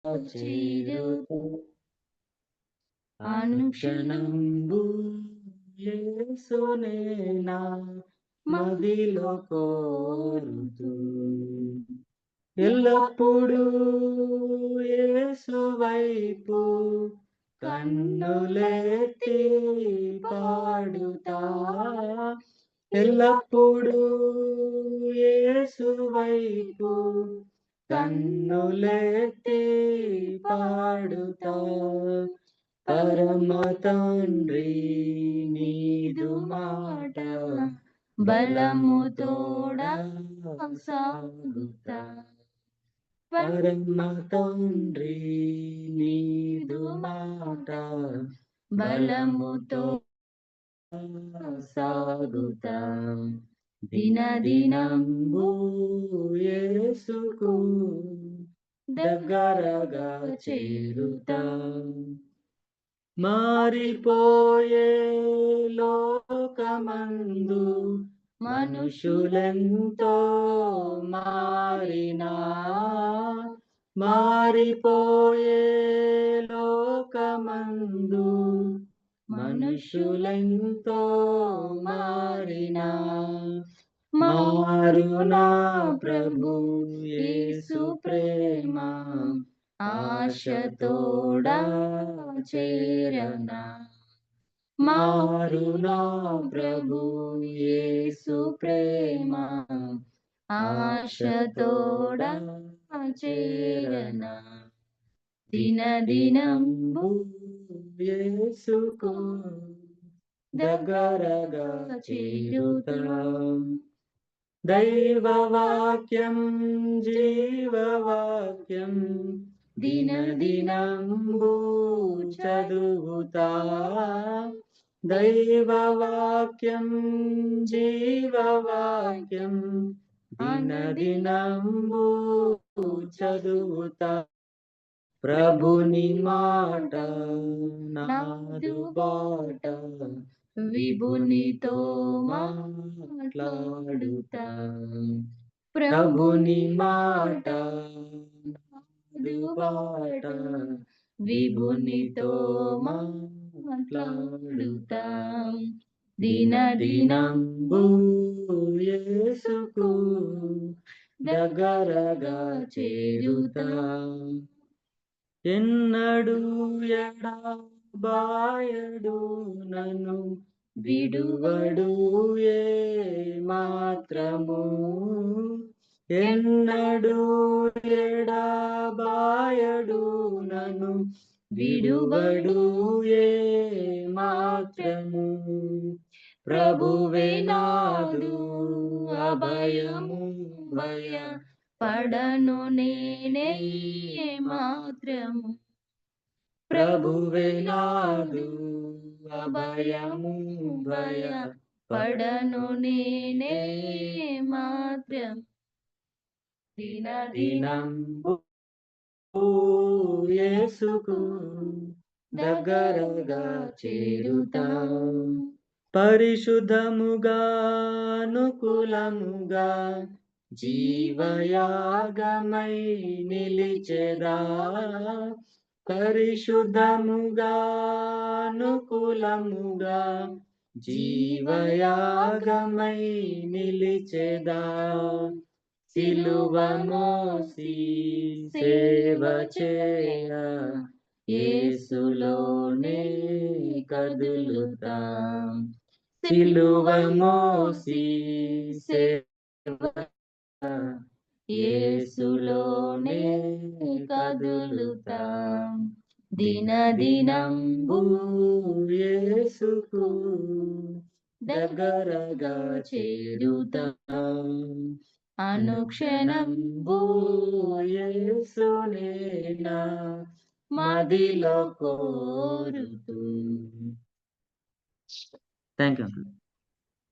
చేరుతూ అనుక్షణంబు యేసునే నా మదిలో కోరుతూ ఎల్లప్పుడూ యేసు వైపు కన్నులెత్తి పాడుతా ఎల్లప్పుడూ యేసు వైపు కన్నులెత్తి పాడుతా పరమ తండ్రి నీదు మాట బలము తోడా సాగుతా పరమ తండ్రి నీదు మాట బలముతో సాగుతా దినదినంబు యేసుకు దగ్గరగా చేరుతా మారిపోయే లోకమందు మనుషులెంతో మారినా మారిపోయే లోకమందు మనుషులెంతో మారినా మారునా ప్రభు యేసు ప్రేమ ఆశతోడా చేరనా మారునా ప్రభు యేసు ప్రేమ ఆశతోడా చేరనా దినదినంబు యేసుకు దగ్గరగా చేరుతా దైవవాక్యం జీవవాక్యం దినదినంబు చదువుతా దైవవాక్యం జీవవాక్యం దినదినంబు చదువుతా ప్రభుని మాట నాదు బాట విభునితో మాట్లాడుతా ప్రభుని మాట నాదు బాట విభునితో మాట్లాడుతా దినదినంబు యేసుకు దగ్గరగా చేరుతా ఎన్నడు ఎడబాయడు నన్ను విడువడు ఏ మాత్రము ఎన్నడు ఎడబాయడు నన్ను విడువడు ఏ మాత్రము ప్రభువే నాదు అభయము భయ పడను నేనే మాత్రము ప్రభువే నాదు అభయము భయ పడను నేనే మాత్రం దినదినంబు యేసుకు దగ్గరగా చేరుతా పరిశుద్ధముగా అనుకూలముగా జీవయాగమై నిలిచెదా పరిశుద్ధముగా అనుకూలముగా జీవయాగమై నిలిచెదా సిలువ మోసి సేవ చేయ యేసులోనే కదులుతా సిలువ మోసి సేవ యేసులోనే కదులుతా దినదినంబు యేసుకు దగ్గరగా చేరుతా అనుక్షణంబు యేసునే నా మదిలో కోరుతూ థ్యాంక్ యూ.